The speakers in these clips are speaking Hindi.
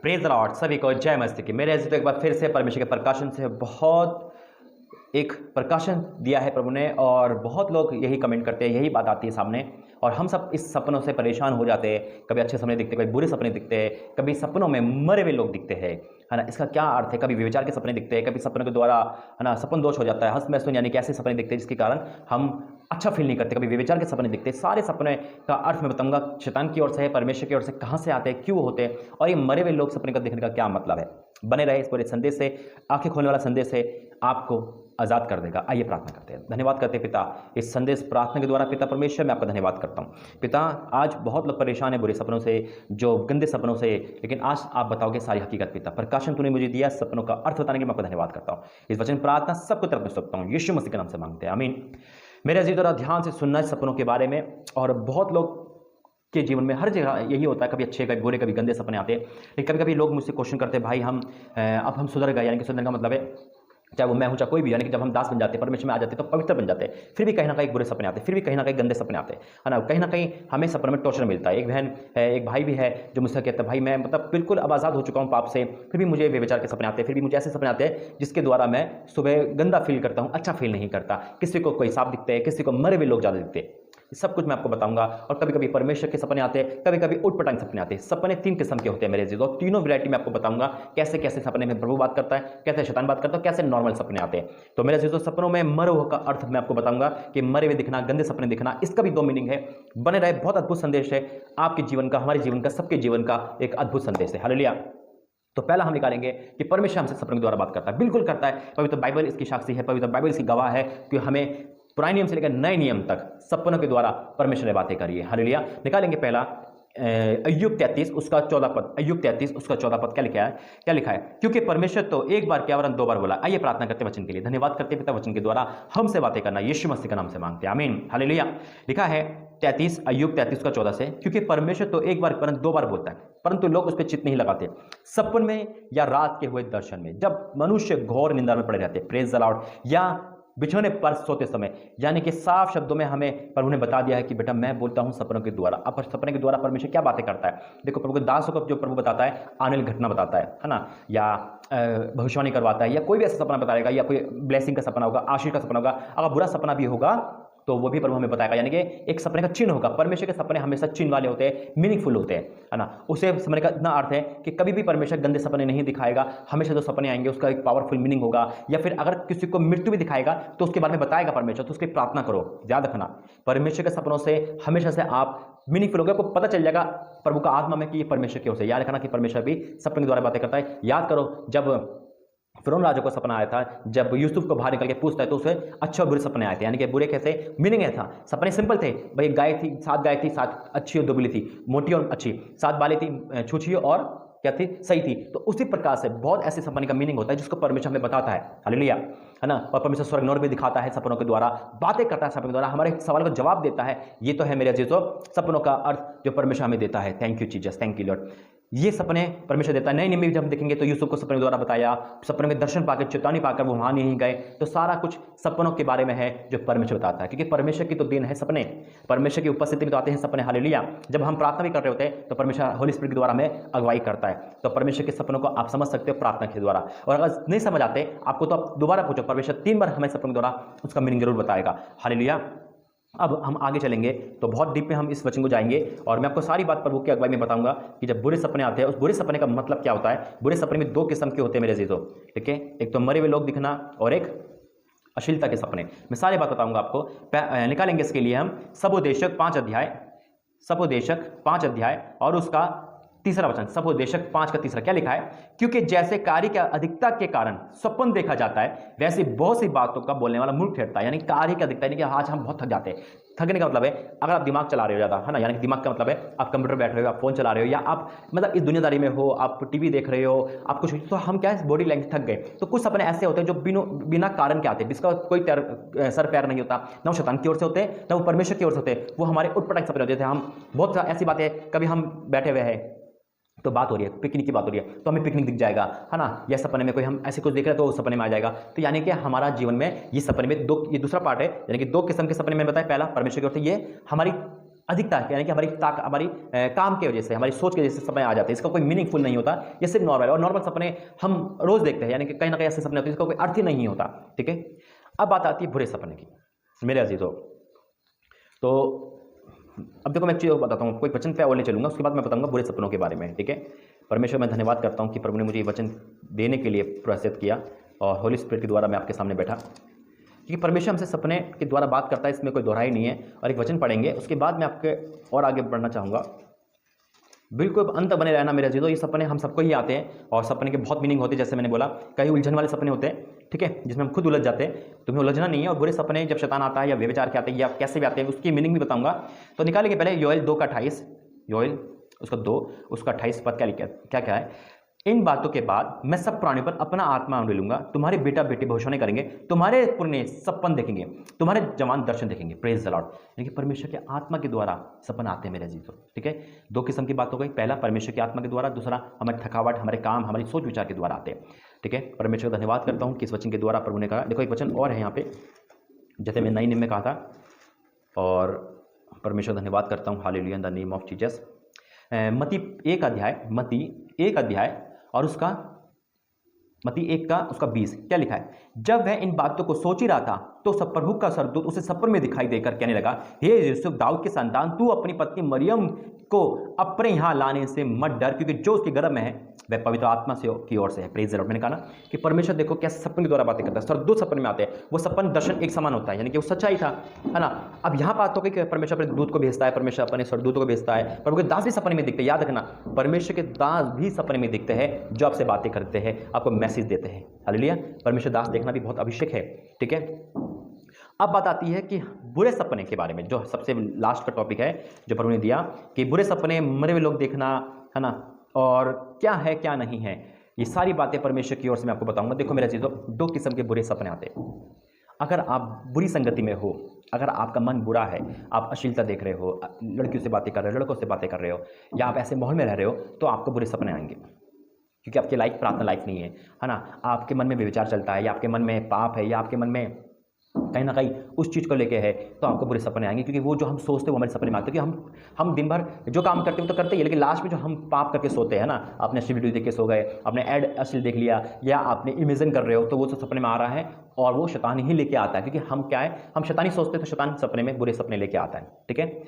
Praise the Lord. सभी को जय मसीह की। मेरे ऐसे तो एक बार फिर से परमेश्वर के प्रकाशन से बहुत एक प्रकाशन दिया है प्रभु ने, और बहुत लोग यही कमेंट करते हैं, यही बात आती है सामने, और हम सब इस सपनों से परेशान हो जाते हैं। कभी अच्छे सपने दिखते हैं, कभी बुरे सपने दिखते हैं, कभी सपनों में मरे हुए लोग दिखते हैं, है ना। इसका क्या अर्थ है? कभी व्यभिचार के सपने दिखते हैं, कभी सपनों के द्वारा, है ना, सपन दोष हो जाता है, हंस मैसून यानी कि ऐसे सपने दिखते हैं जिसके कारण हम अच्छा फील नहीं करते। कभी व्यभिचार के सपने दिखते हैं। सारे सपने का अर्थ मैं बताऊंगा शैतान की ओर से है, परमेश्वर की ओर से, कहाँ से आते हैं, क्यों होते हैं, और ये मरे हुए लोग सपने का देखने का क्या मतलब है। बने रहे इस पूरे संदेश से। आंखें खोलने वाला संदेश है, आपको आजाद कर देगा। आइए प्रार्थना करते हैं। धन्यवाद करते हैं पिता, इस संदेश प्रार्थना के द्वारा। पिता परमेश्वर, मैं आपका धन्यवाद करता हूँ। पिता, आज बहुत लोग परेशान है बुरे सपनों से, जो गंदे सपनों से, लेकिन आज आप बताओगे सारी हकीकत। पिता प्रकाशन तूने मुझे दिया, सपनों का अर्थ बताने के मैं आपका धन्यवाद करता हूँ। इस वचन प्रार्थना सबको तरफ में सकता हूँ, यीशु मसीह के नाम से मांगते हैं, आमीन। मेरे अजीज, जरा ध्यान से सुनना है सपनों के बारे में। और बहुत लोग के जीवन में हर जगह यही होता है, कभी अच्छे, कभी बुरे, कभी गंदे सपने आते हैं। लेकिन कभी कभी लोग मुझसे क्वेश्चन करते हैं, भाई अब हम सुधर गए, यानी कि सुधरने का मतलब है चाहे वो मैं हूँ चाहे कोई भी, यानी कि जब हम दास बन जाते हैं, परमेश्वर में आ जाते हैं, तो पवित्र बन जाते हैं, फिर भी कहीं ना कहीं बुरे सपने आते हैं, फिर भी कहीं ना कहीं गंदे सपने आते हैं, है ना। कहीं ना कहीं हमें सपने में टॉर्चर मिलता है। एक बहन है, एक भाई भी है जो मुझसे कहता है, भाई मैं मतलब बिल्कुल अब आज़ाद हो चुका हूँ पाप से, फिर भी मुझे व्यभिचार के सपने आते हैं, फिर भी मुझे ऐसे सपने आते हैं जिसके द्वारा मैं सुबह गंदा फील करता हूँ, अच्छा फील नहीं करता। किसी को कोई सांप दिखते हैं, किसी को मरे हुए लोग ज़्यादा दिखते हैं। सब कुछ मैं आपको बताऊंगा। और कभी कभी परमेश्वर के सपने आते हैं, कभी कभी उटपटांग सपने आते हैं। सपने 3 किस्म के होते हैं मेरे जीजो, तीनों वैरायटी में आपको बताऊंगा कैसे कैसे सपने में प्रभु बात करता है, कैसे शैतान बात करता है, कैसे नॉर्मल सपने आते हैं। तो मेरे जीजो, सपनों में मरे हुए का अर्थ मैं आपको बताऊंगा कि मरे हुए दिखना, गंदे सपने दिखना, इसका भी 2 मीनिंग है। बने रहे, बहुत अद्भुत संदेश है आपके जीवन का, हमारे जीवन का, सबके जीवन का एक अद्भुत संदेश है। हालेलुया। तो पहला हम निकालेंगे कि परमेश्वर हमसे सपनों के द्वारा बात करता है। बिल्कुल करता है। पवित्र बाइबल इसकी साक्षी है, पवित्र बाइबल इसकी गवाह है कि हमें पुराने नियम से लेकर नए नियम तक सपनों के द्वारा परमेश्वर ने बातें करी है। हालेलुया। निकालेंगे पहला अय्यूब 33 उसका 14 पद। अय्यूब 33 उसका 14 पद क्या लिखा है? क्योंकि परमेश्वर तो एक बार क्या वरन 2 बार बोला। आइए प्रार्थना करते वचन के लिए। धन्यवाद करते पिता, वचन के द्वारा हमसे बातें करना, यीशु मसीह के नाम से मांगते हैं, आमीन। हालेलुया। लिखा है 33 अय्यूब 33 का 14 से, क्योंकि परमेश्वर तो एक बार परंतु 2 बार बोलता है, परंतु लोग उस पर चित्त नहीं लगाते। सपन में या रात के हुए दर्शन में, जब मनुष्य घोर निंदा में पड़े रहते, प्रेज द लॉर्ड, या बिछौने पर सोते समय, यानी कि साफ शब्दों में हमें प्रभु ने बता दिया है कि बेटा मैं बोलता हूं सपनों के द्वारा। अब सपने के द्वारा परमेश्वर क्या बातें करता है? देखो, प्रभु के दासों को जो प्रभु बताता है, आने वाली घटना बताता है ना, या भविष्यवाणी करवाता है, या कोई भी ऐसा सपना बताएगा, या कोई ब्लेसिंग का सपना होगा, आशीष का सपना होगा। अगर बुरा सपना भी होगा तो वो भी प्रभु हमें बताएगा, यानी कि एक सपने का चिन्ह होगा। परमेश्वर के सपने हमेशा चिन्ह वाले होते हैं, मीनिंगफुल होते हैं, है ना। उसे सपने का इतना अर्थ है कि कभी भी परमेश्वर गंदे सपने नहीं दिखाएगा। हमेशा जो सपने आएंगे उसका एक पावरफुल मीनिंग होगा। या फिर अगर किसी को मृत्यु भी दिखाएगा तो उसके बारे में बताएगा परमेश्वर, तो उसकी प्रार्थना करो। याद रखना, परमेश्वर के सपनों से हमेशा से आप मीनिंगफुल होगा, आपको पता चल जाएगा प्रभु का आत्मा में कि ये परमेश्वर की ओर से। याद रखना कि परमेश्वर भी सपने के द्वारा बातें करता है। याद करो, जब फिरौन राजा को सपना आया था, जब यूसुफ को बाहर निकल के पूछता है तो उसे अच्छे और बुरे सपने आए थे। यानी कि बुरे कैसे, मीनिंग है था, सपने सिंपल थे। भाई गाय थी, 7 गाय थी, 7 अच्छी और दुबली थी, मोटी और अच्छी, 7 बालें थी, छूछी और क्या थी, सही थी। तो उसी प्रकार से बहुत ऐसे सपने का मीनिंग होता है जिसको परमेश्वर हमें बताता है। हालेलुया, है ना। और परमेश्वर स्वर्ग नौर भी दिखाता है, सपनों के द्वारा बातें करता है, सपनों के द्वारा हमारे सवाल को जवाब देता है। ये तो है मेरे अजीजों सपनों का अर्थ जो परमेश्वर हमें देता है। Thank you Jesus, thank you Lord. ये सपने परमेश्वर देता है। नए नियम में जब हम देखेंगे तो यूसुफ को सपने द्वारा बताया, सपने में दर्शन पाकर, चेतावनी पाकर वो वहां नहीं गए। तो सारा कुछ सपनों के बारे में है जो परमेश्वर बताता है, क्योंकि परमेश्वर की तो देन है सपने। परमेश्वर की उपस्थिति में तो आते हैं सपने। हालेलुया। जब हम प्रार्थना भी कर रहे होते हैं तो परमेश्वर होली स्पिरिट के द्वारा हमें अगुवाई करता है। तो परमेश्वर के सपनों को आप समझ सकते हो प्रार्थना के द्वारा। और अगर नहीं समझ आते आपको तो आप दोबारा पूछो, परमेश्वर 3 बार हमें सपनों के द्वारा उसका मीनिंग जरूर बताएगा। हालेलुया। अब हम आगे चलेंगे तो बहुत डीप में हम इस वचन को जाएंगे, और मैं आपको सारी बात प्रभु की अगुवाई में बताऊंगा कि जब बुरे सपने आते हैं उस बुरे सपने का मतलब क्या होता है। बुरे सपने में 2 किस्म के होते हैं मेरे अजीजों, ठीक है। एक तो मरे हुए लोग दिखना और एक अश्लीलता के सपने। मैं सारी बात बताऊंगा आपको। निकालेंगे इसके लिए हम सबोदेशक 5 अध्याय, सबोदेशक 5 अध्याय और उसका 3रा वचन। सबोदेशक 5 का 3रा क्या लिखा है? क्योंकि जैसे कार्य की अधिकता के कारण स्वप्न देखा जाता है, वैसे बहुत सी बातों का बोलने वाला मूर्ख ठहरता है। यानी कार्य की अधिकता, यानी कि आज हम बहुत थक जाते हैं। थकने का मतलब है अगर आप दिमाग चला रहे हो ज़्यादा, है ना, यानी कि दिमाग का मतलब है आप कंप्यूटर बैठ रहे हो, आप फोन चला रहे हो, या आप मतलब इस दुनियादारी में हो, आप टीवी देख रहे हो, आप कुछ, तो हम क्या है बॉडी लैंग्वेज थक गए। तो कुछ सपने ऐसे होते हैं जो बिना कारण के आते हैं, जिसका कोई सर पैर नहीं होता, ना वो शैतान की ओर से होते हैं ना वो परमेश्वर की ओर से होते हैं। वो हमारे उटपटांग सपने होते थे। हम बहुत ऐसी बातें, कभी हम बैठे हुए हैं तो बात हो रही है, पिकनिक की बात हो रही है, तो हमें पिकनिक दिख जाएगा, है ना, या सपने में कोई हम ऐसे कुछ देख रहे हैं तो सपने में आ जाएगा। तो यानी कि हमारा जीवन में ये सपने में ये दूसरा पार्ट है, यानी कि 2 किस्म के सपने मैंने बताया। पहला परमेश्वर की ओर से, ये हमारी अधिकता यानी कि हमारी काम की वजह से, हमारी सोच की वजह से सपने आ जाते हैं। इसका कोई मीनिंगफुल नहीं होता, ये सिर्फ नॉर्मल, और नॉर्मल सपने हम रोज देखते हैं, यानी कि कहीं ना कहीं ऐसे सपने होते हैं इसका कोई अर्थ ही नहीं होता। ठीक है, अब बात आती है बुरे सपने की मेरे अजीजों। तो अब देखो मैं एक चीज़ बताता हूँ, कोई वचन पे और नहीं चलूंगा, उसके बाद मैं बताऊंगा बुरे सपनों के बारे में। ठीक है, परमेश्वर मैं धन्यवाद करता हूँ कि प्रभु ने मुझे ये वचन देने के लिए प्रोत्साहित किया और होली स्पिरिट के द्वारा मैं आपके सामने बैठा, क्योंकि परमेश्वर हमसे सपने के द्वारा बात करता है, इसमें कोई दोहराई नहीं है। और एक वचन पढ़ेंगे, उसके बाद मैं आपके और आगे बढ़ना चाहूँगा। बिल्कुल अंत बने रहना मेरे अजीजों। ये सपने हम सबको ही आते हैं और सपने के बहुत मीनिंग होते हैं, जैसे मैंने बोला कई उलझन वाले सपने होते हैं, ठीक है, जिसमें हम खुद उलझ जाते हैं। तुम्हें उलझना नहीं है। और बुरे सपने जब शैतान आता है या व्यभिचार के आते हैं या कैसे भी आते हैं, उसकी मीनिंग भी बताऊंगा। तो निकालेंगे पहले योएल 2:28, योएल उसका 2 उसका 28 पद क्या क्या है। इन बातों के बाद मैं सब प्राणियों पर अपना आत्मा उंडेल लूंगा, तुम्हारे बेटा बेटी भविष्यवाणी करेंगे, तुम्हारे पुरने सपन देखेंगे, तुम्हारे जवान दर्शन देखेंगे। Praise the Lord. यानी कि परमेश्वर के आत्मा के द्वारा सपन आते हैं मेरे अजीजों। ठीक है, दो किस्म की बात हो गई, पहला परमेश्वर की आत्मा के द्वारा, दूसरा हमारी थकावट, हमारे काम, हमारी सोच विचार के द्वारा आते हैं। ठीक है, परमेश्वर का धन्यवाद करता हूँ कि इस वचन के द्वारा प्रभु ने कहा। देखो एक वचन और है यहाँ पे, जैसे मैं 9 में कहा था, और परमेश्वर धन्यवाद करता हूँ, hallelujah in the name of Jesus. मती 1 अध्याय और उसका मती 1 का उसका 20 क्या लिखा है। जब वह इन बातों को सोच ही रहा था तो सब प्रभु का स्वर्गदूत उसे सपन में दिखाई देकर कहने लगा, हे यूसुफ दाऊद के संतान, तू अपनी पत्नी मरियम को अपने यहाँ लाने से मत डर, क्योंकि जो उसके गर्भ में है वह पवित्र आत्मा से की ओर से है। Praise the Lord. मैंने कहा ना कि परमेश्वर देखो कैसे सपन के द्वारा बातें करता है। स्वर्गदूत सपन में आते हैं, वो सपन दर्शन एक समान होता है, यानी कि वो सच्चाई था, है ना। अब यहाँ बात हो गई कि परमेश्वर अपने दूत को भेजता है, परमेश्वर अपने स्वर्गदूतों को भेजता है, प्रभु के दास भी सपने में दिखते हैं। याद रखना, परमेश्वर के दास भी सपने में दिखते हैं, जो आपसे बातें करते हैं, आपको मैसेज देते हैं। हालेलुया। परमेश्वर दास देखना भी बहुत अभिषेक है। ठीक है, अब बात आती है कि बुरे सपने के बारे में, जो सबसे लास्ट का टॉपिक है जो प्रभु ने दिया, कि बुरे सपने, मरे हुए लोग देखना, है ना, और क्या है क्या नहीं है, ये सारी बातें परमेश्वर की ओर से मैं आपको बताऊंगा। देखो मेरे चीज़ों, 2 किस्म के बुरे सपने आते हैं। अगर आप बुरी संगति में हो, अगर आपका मन बुरा है, आप अश्लीलता देख रहे हो, लड़कियों से बातें कर रहे हो, लड़कों से बातें कर रहे हो, या आप ऐसे माहौल में रह रहे हो, तो आपको बुरे सपने आएंगे, क्योंकि आपकी लाइफ प्रार्थना लाइफ नहीं है ना। आपके मन में विचार चलता है, या आपके मन में पाप है, या आपके मन में कहीं ना कहीं उस चीज़ को लेके है, तो आपको बुरे सपने आएंगे, क्योंकि वो जो हम सोचते हैं वो हमारे सपने में आते हैं। क्योंकि हम दिन भर जो काम करते हैं तो करते ही, लेकिन लास्ट में जो हम पाप करके सोते हैं ना, आपने अश्लील वीडियो देख के सो गए, आपने ऐड अश्लील देख लिया, या आपने इमेजिन कर रहे हो, तो वो तो सपने में आ रहा है, और वो शैतान ही लेके आता है, क्योंकि हम क्या है, हम शैतानी सोचते हैं, तो शैतान सपने में बुरे सपने लेके आता है। ठीक है,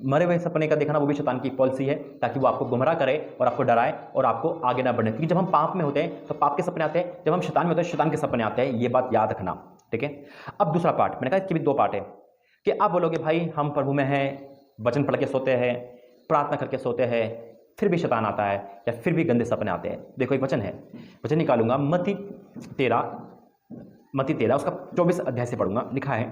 मरे हुए सपने का देखना वो भी शैतान की पॉलिसी है, ताकि वो आपको गुमराह करे और आपको डराए और आपको आगे ना बढ़ने। क्योंकि जब हम पाप में होते हैं तो पाप के सपने आते हैं, जब हम शैतान में होते हैं शैतान के सपने आते हैं। ये बात याद रखना। ठीक है, अब दूसरा पार्ट, मैंने कहा इसके भी 2 पार्ट है, कि आप बोलोगे भाई हम प्रभु में हैं, वचन पढ़ के सोते हैं, प्रार्थना करके सोते हैं, फिर भी शैतान आता है, या फिर भी गंदे सपने आते हैं। देखो एक वचन है, वचन निकालूंगा, मत्ती 13 उसका 24 अध्याय से पढ़ूंगा। लिखा है,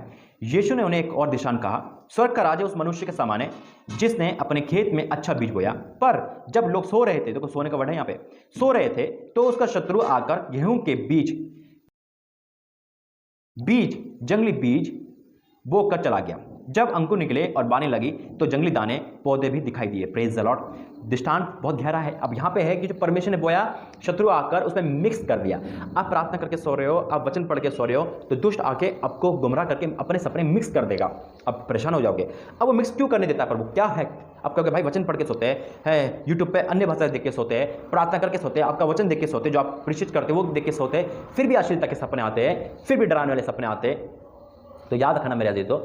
यीशु ने उन्हें एक और दृष्टांत कहा, स्वर्ग का राज्य उस मनुष्य के समान है जिसने अपने खेत में अच्छा बीज बोया, पर जब लोग सो रहे थे, देखो सोने का वर्ड है यहाँ पे, सो रहे थे, तो उसका शत्रु आकर गेहूं के बीज जंगली बीज बो कर चला गया। जब अंकुर निकले और बाने लगी तो जंगली दाने पौधे भी दिखाई दिए। Praise the Lord. दृष्टांत बहुत गहरा है। अब यहाँ पे है कि जो परमेश्वर ने बोया, शत्रु आकर उसमें मिक्स कर दिया। आप प्रार्थना करके सो रहे हो, आप वचन पढ़ के सो रहे हो, तो दुष्ट आके आपको गुमराह करके अपने सपने मिक्स कर देगा, आप परेशान हो जाओगे। अब वो मिक्स क्यों करने देता है प्रभु, क्या है? आप कहोगे भाई वचन पढ़ के सोते हैं, यूट्यूब पे अन्य भाषा देख के सोते हैं, प्रार्थना करके सोते हैं, आपका वचन देख के सोते हैं, जो आप प्रेषित करते हो वो देख के सोते हैं, फिर भी अश्लीलता के सपने आते हैं, फिर भी डराने वाले सपने आते हैं। तो याद रखना मेरे अजीजों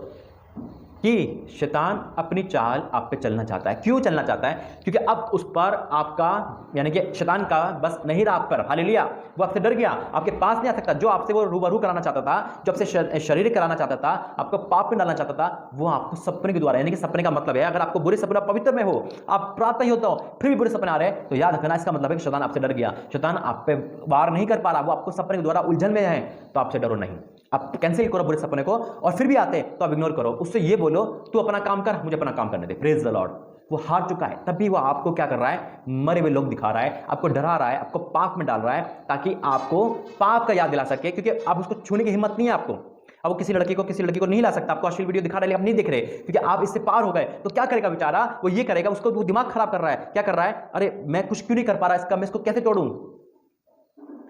कि शैतान अपनी चाल आप पे चलना चाहता है। क्यों चलना चाहता है? क्योंकि अब उस पर आपका, यानी कि शैतान का बस नहीं रहा आप पर। हालेलुया। वो आपसे डर गया, आपके पास नहीं आ सकता। जो आपसे वो रूबरू कराना चाहता था, जो आपसे शरीर कराना चाहता था, आपको पाप में डालना चाहता था, वो आपको सपने के द्वारा, यानी कि सपने का मतलब है, अगर आपको बुरे सपने, पवित्र में हो, आप प्रार्थना ही होता हो, फिर भी बुरे सपने आ रहे हैं, तो याद रखना इसका मतलब है कि शैतान आपसे डर गया। शैतान आप पे वार नहीं कर पा रहा, वो आपको सपने के द्वारा उलझन में है, तो आपसे डरो नहीं। आप कैंसिल करो बुरे सपने को, और फिर भी आते तो आप इग्नोर करो। उससे ये बोलो, तू अपना काम कर, मुझे अपना काम करने दे। Praise the Lord. वो हार चुका है, तब भी वो आपको क्या कर रहा है? मरे हुए लोग दिखा रहा है, आपको डरा रहा है, आपको पाप में डाल रहा है, ताकि आपको पाप का याद दिला सके, क्योंकि आप उसको छूने की हिम्मत नहीं है आपको। अब वो किसी लड़की को नहीं ला सकता, आपको अश्लील वीडियो दिखा रहा है, आप नहीं दिख रहे, क्योंकि आप इससे पार हो गए। तो क्या करेगा बेचारा? वो ये करेगा, उसको वो दिमाग खराब कर रहा है। क्या कर रहा है? अरे मैं कुछ क्यों नहीं कर पा रहा इसका, मैं इसको कैसे तोड़ूं?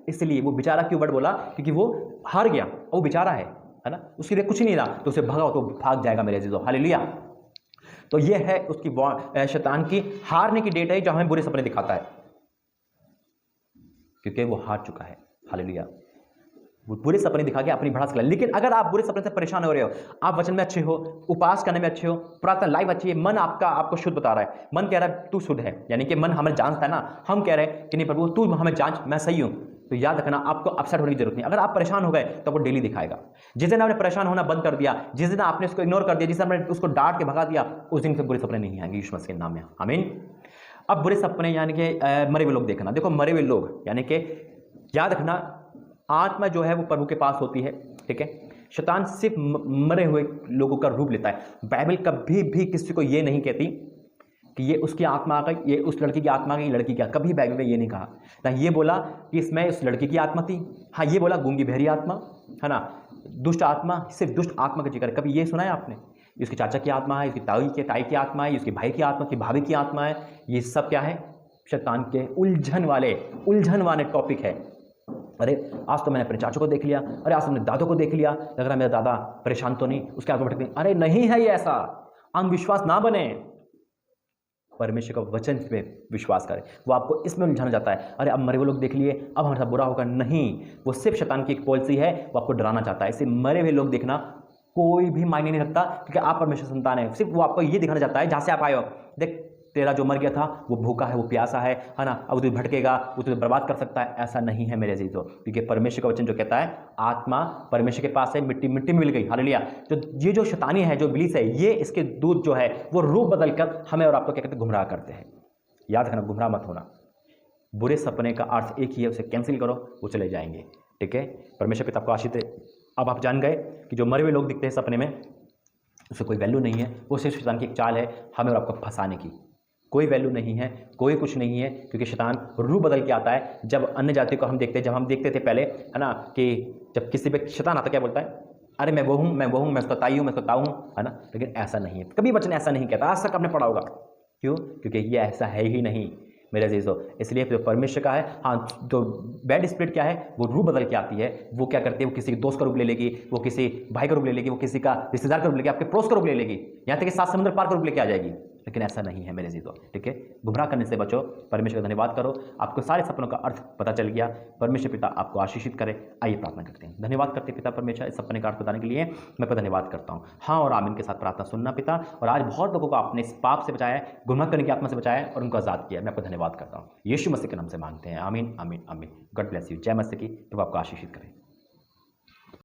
इसलिए वो बेचारा क्यों वर्ड बोला? क्योंकि वो हार गया, वो बेचारा है ना, उसके लिए कुछ नहीं रहा, तो उसे भगाओ तो भाग जाएगा मेरे अजीजों। हालेलुया। तो ये है उसकी शैतान की हारने की डेट है, जो हमें बुरे सपने दिखाता है, क्योंकि वो हार चुका है। हालेलुया। वो बुरे सपने दिखा के अपनी भड़ास कर। लेकिन अगर आप बुरे सपने से परेशान हो रहे हो, आप वचन में अच्छे हो, उपास करने में अच्छे हो, प्रार्थना लाइफ अच्छी है, मन आपको शुद्ध बता रहा है, मन कह रहा है तू शुद्ध है, यानी कि मन हमें जांचता है ना, हम कह रहे हैं कि नहीं प्रभु तू हमें जांच, मैं सही हूं, तो याद रखना आपको अपसेट होने की जरूरत नहीं। अगर आप परेशान हो गए तो वो डेली दिखाएगा। जिस दिन आपने परेशान होना बंद कर दिया, जिस दिन आपने उसको इग्नोर कर दिया, जिस दिन आपने उसको डांट के भगा दिया, उस दिन से बुरे सपने नहीं आएंगे यीशु मसीह के नाम में। आमीन। अब बुरे सपने यानी कि मरे हुए लोग देखना। देखो मरे हुए लोग यानी कि याद रखना, आत्मा जो है वो प्रभु के पास होती है, ठीक है। शैतान सिर्फ मरे हुए लोगों का रूप लेता है। बाइबल कभी भी किसी को ये नहीं कहती कि ये उसकी आत्मा आ गई, ये उस लड़की की आत्मा आ गई, लड़की क्या, कभी बाइबल में ये नहीं कहा ना। ये बोला कि इसमें उस लड़की की आत्मा थी, हाँ ये बोला गूंगी बहरी आत्मा है ना, दुष्ट आत्मा, सिर्फ दुष्ट आत्मा का जिक्र। कभी ये सुना है आपने इसके चाचा की आत्मा है, इसकी ताई की आत्मा है, इसके भाई की आत्मा, की भाभी की आत्मा है? ये सब क्या है? शैतान के उलझन वाले टॉपिक है। अरे आज तो मैंने अपने चाचू को देख लिया, अरे आज मैंने दादों को देख लिया, लग रहा है मेरा दादा परेशान तो नहीं, उसके आगे भटक नहीं। अरे नहीं है ये ऐसा, अंधविश्वास ना बने, परमेश्वर का वचन पे विश्वास करें। वो आपको इसमें उलझाना चाहता है, अरे अब मरे हुए लोग देख लिए, अब हमारे साथ बुरा होगा। नहीं, वो सिर्फ शैतान की एक पॉलिसी है, वो आपको डराना चाहता है। इसे मरे हुए लोग देखना कोई भी मायने नहीं रखता, क्योंकि आप परमेश्वर संतान है। सिर्फ वो आपको ये दिखाना चाहता है, जहां से आप आए हो, देख तेरा जो मर गया था वो भूखा है, वो प्यासा है ना, अब तुझे भटकेगा, वो तुझे बर्बाद कर सकता है। ऐसा नहीं है मेरे अजीजों, क्योंकि परमेश्वर का वचन जो कहता है आत्मा परमेश्वर के पास है, मिट्टी मिट्टी में मिल गई। हालेलुया। ये जो शैतानी है, जो इब्लीस है, ये इसके दूत जो है वो रूप बदलकर हमें और आपको क्या कहते हैं, गुमराह करते हैं। याद रखना, गुमराह मत होना। बुरे सपने का अर्थ एक ही है, उसे कैंसिल करो, वो चले जाएंगे, ठीक है। परमेश्वर पिता आपको आशीष दे। अब आप जान गए कि जो मरे हुए लोग दिखते हैं सपने में, उससे कोई वैल्यू नहीं है, वो सिर्फ शैतान की एक चाल है हमें और आपको फंसाने की। कोई वैल्यू नहीं है, कोई कुछ नहीं है, क्योंकि शैतान रूप बदल के आता है। जब अन्य जातियों को हम देखते हैं, जब हम देखते थे पहले, है ना, कि जब किसी पे शैतान आता क्या बोलता है, अरे मैं वो हूँ, मैं उसका ताई हूँ, मैं उसका ताऊ हूँ, है ना। लेकिन ऐसा नहीं है, कभी वचन ऐसा नहीं कहता, आज तक आपने पढ़ा होगा। क्यों? क्योंकि ये ऐसा है ही नहीं मेरे अजीजों। इसलिए जो परमेश्वर का है, हाँ, जो बैड स्पिरिट क्या है, वो रूप बदल के आती है। वो क्या करती है, वो किसी दोस्त का रूप ले लेगी, वो किसी भाई का रूप ले लेगी, वो किसी का रिश्तेदार का रूप लेगी, आपके पड़ोस का रूप ले लेगी, यहाँ तक कि 7 समुद्र पार का रूप लेके आ जाएगी। लेकिन ऐसा नहीं है मेरे अजीजों, ठीक है। गुमराह करने से बचो, परमेश्वर का धन्यवाद करो। आपको सारे सपनों का अर्थ पता चल गया। परमेश्वर पिता आपको आशीषित करे। आइए प्रार्थना करते हैं। धन्यवाद करते पिता परमेश्वर, इस सपने का अर्थ बताने के लिए मैं आपका धन्यवाद करता हूँ। हाँ और आमीन के साथ प्रार्थना सुनना पिता। और आज बहुत लोगों को आपने इस पाप से बचाया, गुमराह करने की आत्मा से बचाया और उनको आजाद किया। मैं आपको धन्यवाद करता हूँ। यीशु मसीह के नाम से मांगते हैं, आमीन आमीन आमीन। God bless you. जय मसीह की। प्रभु आपको आशीषित करें।